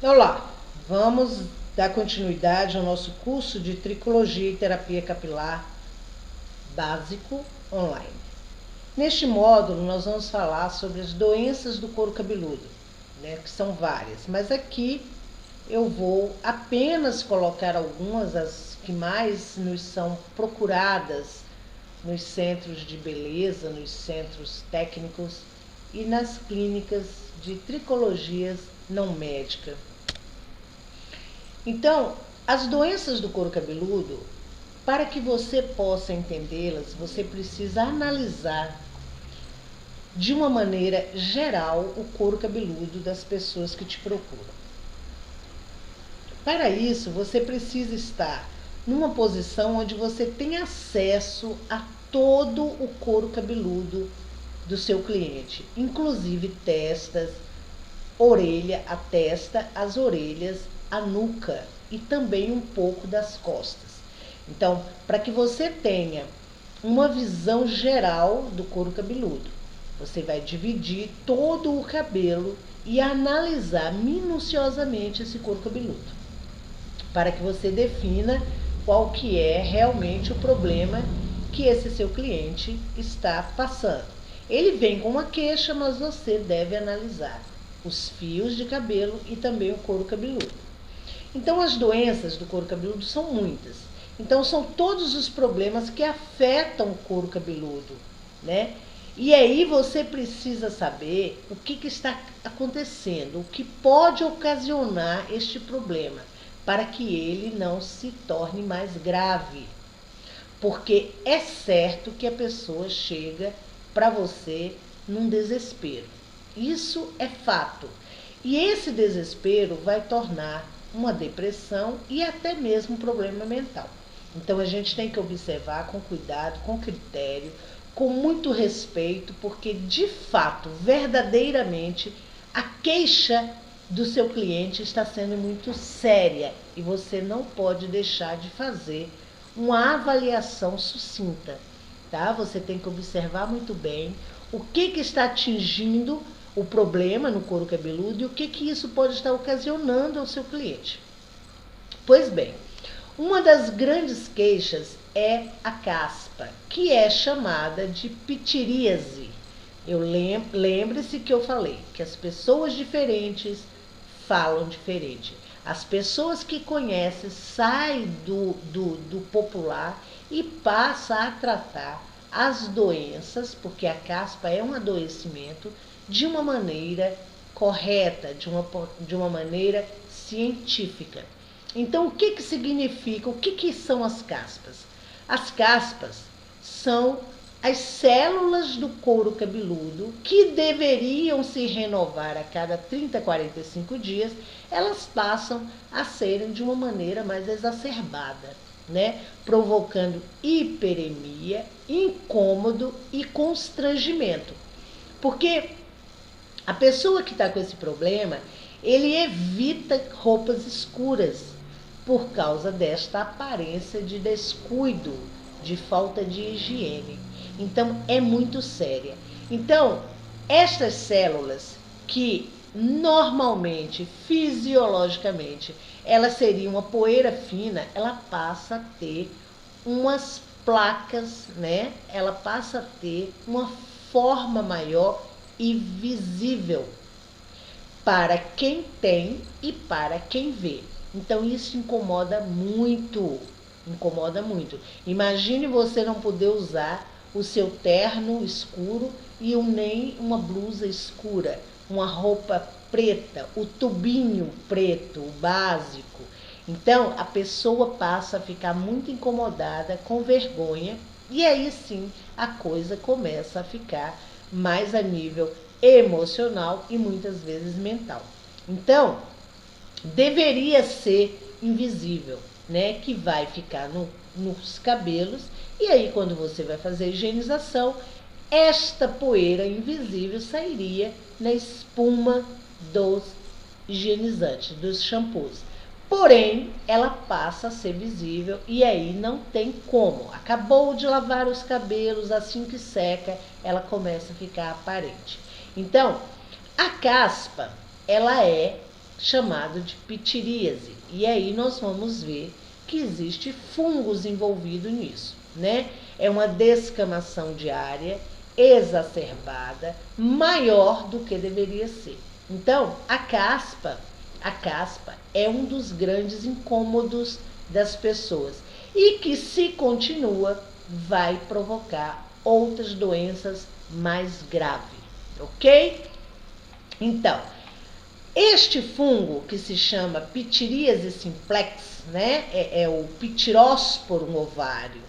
Olá, vamos dar continuidade ao nosso curso de Tricologia e Terapia Capilar Básico Online. Neste módulo, nós vamos falar sobre as doenças do couro cabeludo, que são várias, mas aqui eu vou apenas colocar algumas, as que mais nos são procuradas nos centros de beleza, nos centros técnicos e nas clínicas de tricologias não médica. Então, as doenças do couro cabeludo, para que você possa entendê-las, você precisa analisar de uma maneira geral o couro cabeludo das pessoas que te procuram. Para isso, você precisa estar numa posição onde você tem acesso a todo o couro cabeludo do seu cliente, inclusive testas, orelha, a testa, as orelhas, a nuca e também um pouco das costas. Então, para que você tenha uma visão geral do couro cabeludo, você vai dividir todo o cabelo e analisar minuciosamente esse couro cabeludo, para que você defina qual que é realmente o problema que esse seu cliente está passando. Ele vem com uma queixa, mas você deve analisar os fios de cabelo e também o couro cabeludo. Então, as doenças do couro cabeludo são muitas. Então, são todos os problemas que afetam o couro cabeludo, né? E aí você precisa saber o que está acontecendo, o que pode ocasionar este problema, para que ele não se torne mais grave. Porque é certo que a pessoa chega para você num desespero. Isso é fato. E esse desespero vai tornar uma depressão e até mesmo um problema mental. Então a gente tem que observar com cuidado, com critério, com muito respeito, porque de fato, verdadeiramente, a queixa do seu cliente está sendo muito séria e você não pode deixar de fazer uma avaliação sucinta, tá? Você tem que observar muito bem o que está atingindo o problema no couro cabeludo e o que isso pode estar ocasionando ao seu cliente. Pois bem, uma das grandes queixas é a caspa, que é chamada de pitiríase. Lembre-se que eu falei que as pessoas diferentes falam diferente. As pessoas que conhecem saem do popular e passam a tratar as doenças, porque a caspa é um adoecimento, de uma maneira correta, de uma maneira científica. Então, o que significa, o que são as caspas? As caspas são as células do couro cabeludo que deveriam se renovar a cada 30 a 45 dias, elas passam a serem de uma maneira mais exacerbada, né? Provocando hiperemia, incômodo e constrangimento. Porque a pessoa que está com esse problema, ele evita roupas escuras por causa desta aparência de descuido, de falta de higiene. Então, é muito séria. Então, estas células que normalmente, fisiologicamente, ela seria uma poeira fina, ela passa a ter umas placas, né? Ela passa a ter uma forma maior e visível para quem tem e para quem vê. Então isso incomoda muito, incomoda muito. Imagine você não poder usar o seu terno escuro e nem uma blusa escura, uma roupa preta, o tubinho preto, o básico. Então a pessoa passa a ficar muito incomodada, com vergonha, e aí sim a coisa começa a ficar mais a nível emocional e muitas vezes mental. Então, deveria ser invisível, né? Que vai ficar nos cabelos, e aí quando você vai fazer a higienização, esta poeira invisível sairia na espuma dos higienizantes, dos shampoos. Porém, ela passa a ser visível e aí não tem como. Acabou de lavar os cabelos, assim que seca, ela começa a ficar aparente. Então, a caspa, ela é chamado de pitiríase. E aí nós vamos ver que existe fungos envolvido nisso, né? É uma descamação diária exacerbada, maior do que deveria ser. Então, a caspa é um dos grandes incômodos das pessoas e que, se continua, vai provocar outras doenças mais graves, ok? Então, este fungo que se chama pitiríase simplex, né, é o Ptirosporum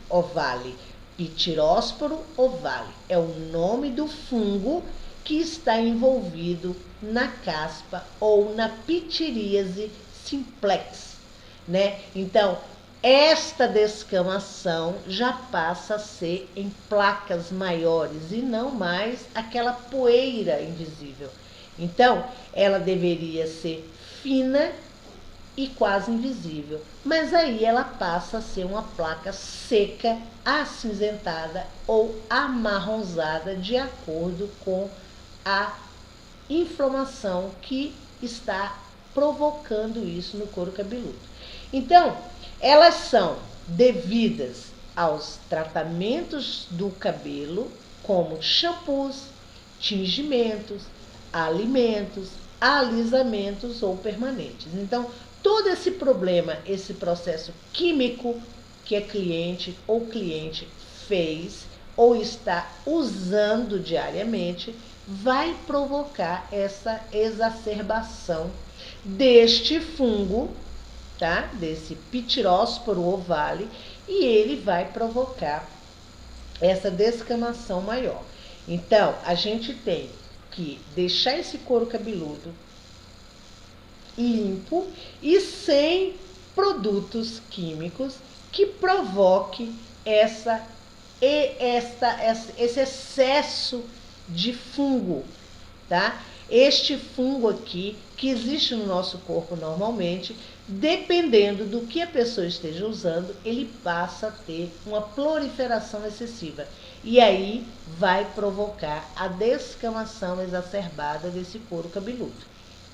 ovale. Ptirosporum ovale é o nome do fungo que está envolvido na caspa ou na pitiríase simplex, né? Então, esta descamação já passa a ser em placas maiores e não mais aquela poeira invisível. Então, ela deveria ser fina e quase invisível, mas aí ela passa a ser uma placa seca, acinzentada ou amarronzada de acordo com a inflamação que está provocando isso no couro cabeludo. Então, elas são devidas aos tratamentos do cabelo, como shampoos, tingimentos, alimentos, alisamentos ou permanentes. Então, todo esse problema, esse processo químico que a cliente ou cliente fez ou está usando diariamente, vai provocar essa exacerbação deste fungo, tá? Desse Ptirosporum ovale, e ele vai provocar essa descamação maior. Então, a gente tem que deixar esse couro cabeludo limpo e sem produtos químicos que provoque esse excesso de fungo, tá? Este fungo aqui, que existe no nosso corpo normalmente, dependendo do que a pessoa esteja usando, ele passa a ter uma proliferação excessiva. E aí vai provocar a descamação exacerbada desse couro cabeludo,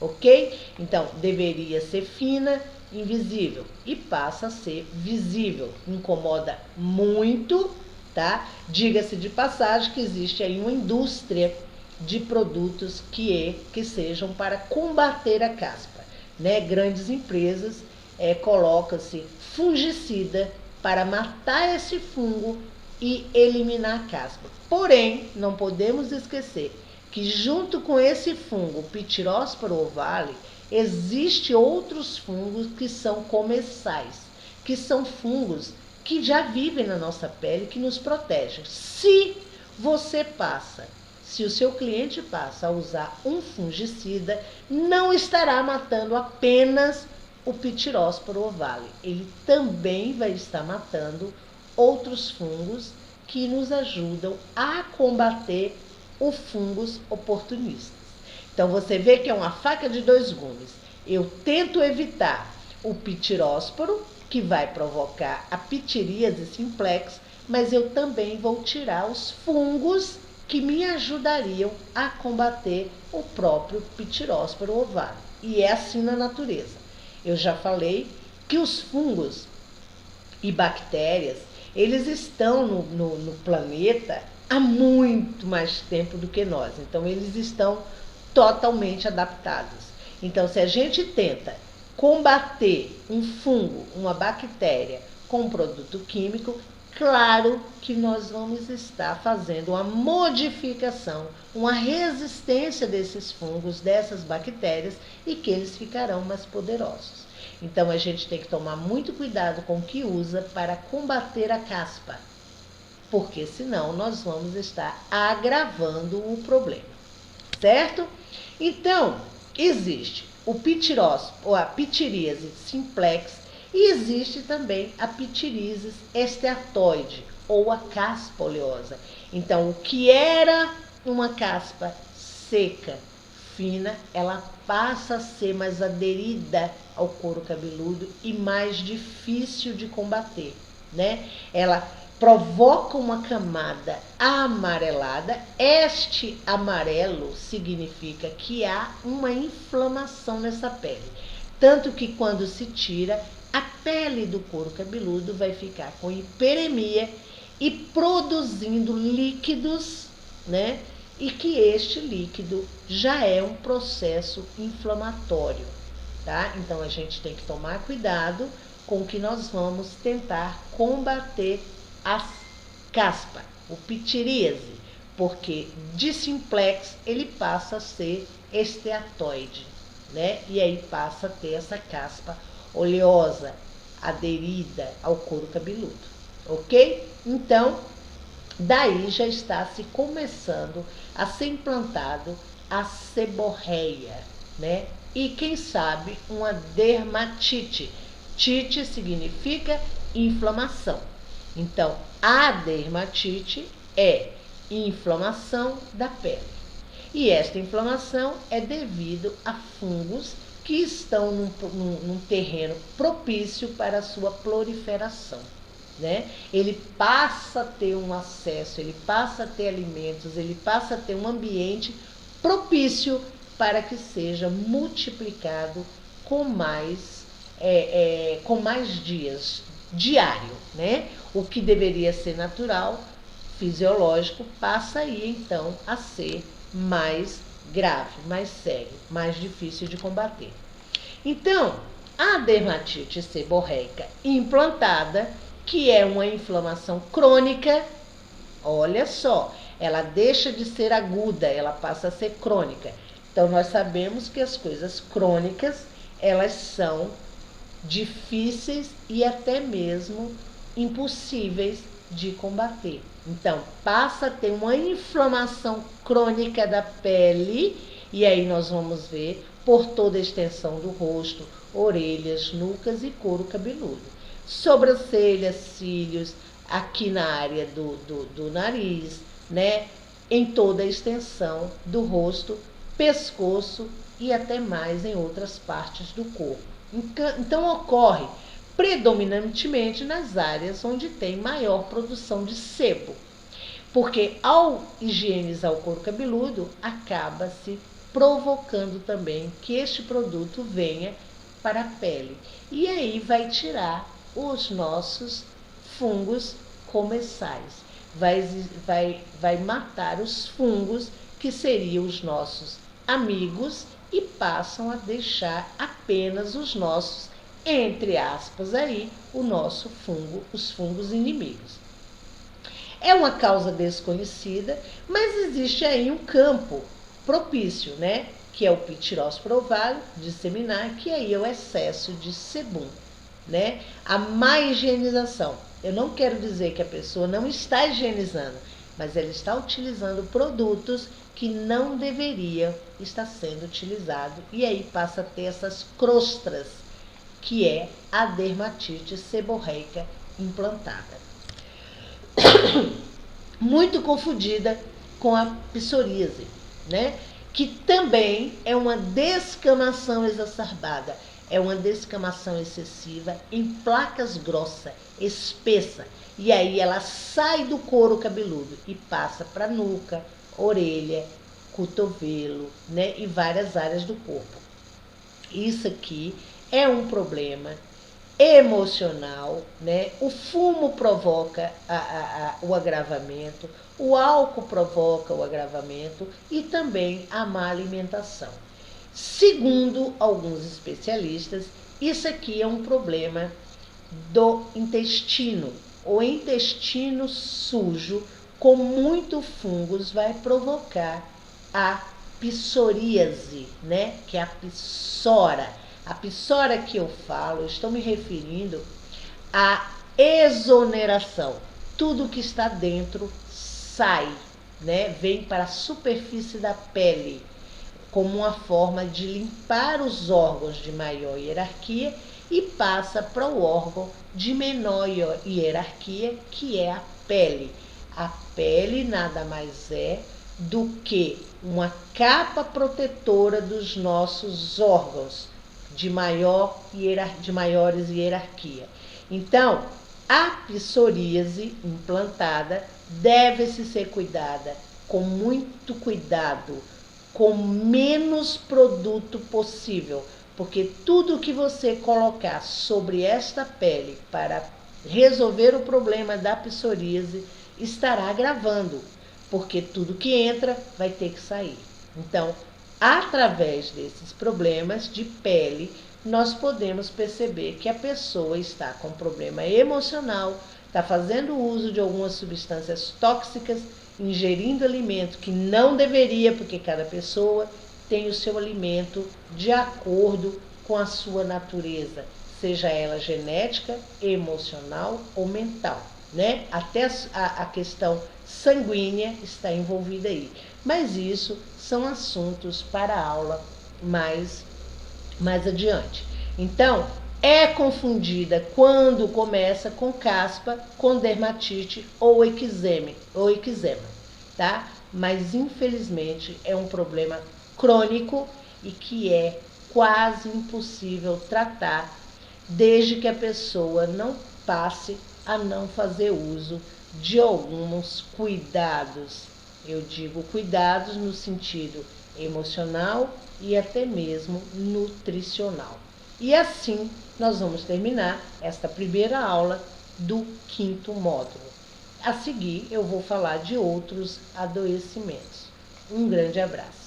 ok? Então, deveria ser fina, invisível, e passa a ser visível. Incomoda muito, tá? Diga-se de passagem que existe aí uma indústria de produtos que sejam para combater a caspa, né? Grandes empresas colocam-se fungicida para matar esse fungo e eliminar a caspa. Porém, não podemos esquecer que junto com esse fungo, Ptirosporum ovale, existe outros fungos que são comensais, que são fungos que já vivem na nossa pele, que nos protegem. Se o seu cliente passa a usar um fungicida, não estará matando apenas o Ptirosporum ovale. Ele também vai estar matando outros fungos que nos ajudam a combater os fungos oportunistas. Então, você vê que é uma faca de dois gumes. Eu tento evitar o Ptirosporum, que vai provocar a pitiríase simplex, mas eu também vou tirar os fungos que me ajudariam a combater o próprio Ptirosporum ovale. E é assim na natureza. Eu já falei que os fungos e bactérias, eles estão no planeta há muito mais tempo do que nós. Então, eles estão totalmente adaptados. Então, se a gente tenta combater um fungo, uma bactéria com um produto químico, claro que nós vamos estar fazendo uma modificação, uma resistência desses fungos, dessas bactérias, e que eles ficarão mais poderosos. Então, a gente tem que tomar muito cuidado com o que usa para combater a caspa, porque senão nós vamos estar agravando o problema, certo? Então, existe o Ptirosporum, ou a pitiríase simplex, e existe também a pitiríase esteatoide, ou a caspa oleosa. Então, o que era uma caspa seca, fina, ela passa a ser mais aderida ao couro cabeludo e mais difícil de combater, né? Ela provoca uma camada amarelada. Este amarelo significa que há uma inflamação nessa pele. Tanto que quando se tira, a pele do couro cabeludo vai ficar com hiperemia e produzindo líquidos, né? E que este líquido já é um processo inflamatório, tá? Então a gente tem que tomar cuidado com o que nós vamos tentar combater a caspa, o pitiríase, porque de simplex ele passa a ser esteatoide, né? E aí passa a ter essa caspa oleosa, aderida ao couro cabeludo, ok? Então, daí já está se começando a ser implantado a seborreia, né? E quem sabe uma dermatite. Tite significa inflamação. Então, a dermatite é inflamação da pele. E esta inflamação é devido a fungos que estão num terreno propício para a sua proliferação, né? Ele passa a ter um acesso, ele passa a ter alimentos, ele passa a ter um ambiente propício para que seja multiplicado com mais dias, diário, né? O que deveria ser natural, fisiológico, passa aí então a ser mais grave, mais sério, mais difícil de combater. Então, a dermatite seborreica implantada, que é uma inflamação crônica, olha só, ela deixa de ser aguda, ela passa a ser crônica. Então, nós sabemos que as coisas crônicas, elas são difíceis e até mesmo impossíveis de combater. Então, passa a ter uma inflamação crônica da pele, e aí nós vamos ver por toda a extensão do rosto, orelhas, nucas e couro cabeludo. Sobrancelhas, cílios, aqui na área do nariz, né? Em toda a extensão do rosto, pescoço e até mais em outras partes do corpo. Então ocorre predominantemente nas áreas onde tem maior produção de sebo, porque ao higienizar o couro cabeludo, acaba-se provocando também que este produto venha para a pele. E aí vai tirar os nossos fungos comensais, vai matar os fungos que seriam os nossos amigos e passam a deixar apenas os nossos, entre aspas, aí, o nosso fungo, os fungos inimigos. É uma causa desconhecida, mas existe aí um campo propício, né? Que é o Pitiróspora ovale, disseminar, que aí é o excesso de sebum, né? A má higienização. Eu não quero dizer que a pessoa não está higienizando, mas ela está utilizando produtos que não deveriam estar sendo utilizados, e aí passa a ter essas crostras, que é a dermatite seborreica implantada. Muito confundida com a psoríase, né? Que também é uma descamação exacerbada, é uma descamação excessiva em placas grossas, espessa, e aí ela sai do couro cabeludo e passa para nuca, orelha, cotovelo, né? E várias áreas do corpo. Isso aqui é um problema emocional, né? O fumo provoca o agravamento, o álcool provoca o agravamento e também a má alimentação. Segundo alguns especialistas, isso aqui é um problema do intestino. O intestino sujo com muito fungos vai provocar a psoríase, né? Que é a psora. A psora que eu falo, estou me referindo à exoneração. Tudo que está dentro sai, né? Vem para a superfície da pele, como uma forma de limpar os órgãos de maior hierarquia e passa para o órgão de menor hierarquia, que é a pele. A pele nada mais é do que uma capa protetora dos nossos órgãos de maiores hierarquia. Então, A psoríase implantada deve-se ser cuidada com muito cuidado, com menos produto possível, porque tudo que você colocar sobre esta pele para resolver o problema da psoríase estará agravando, porque tudo que entra vai ter que sair. Então, através desses problemas de pele, nós podemos perceber que a pessoa está com problema emocional, está fazendo uso de algumas substâncias tóxicas, ingerindo alimento que não deveria, porque cada pessoa tem o seu alimento de acordo com a sua natureza, seja ela genética, emocional ou mental, né? Até a questão sanguínea está envolvida aí. Mas isso são assuntos para a aula mais adiante. Então, é confundida quando começa com caspa, com dermatite ou eczema, tá? Mas infelizmente é um problema crônico e que é quase impossível tratar desde que a pessoa não passe a não fazer uso de alguns cuidados. Eu digo cuidados no sentido emocional e até mesmo nutricional. E assim nós vamos terminar esta primeira aula do 5º módulo. A seguir eu vou falar de outros adoecimentos. Um grande abraço.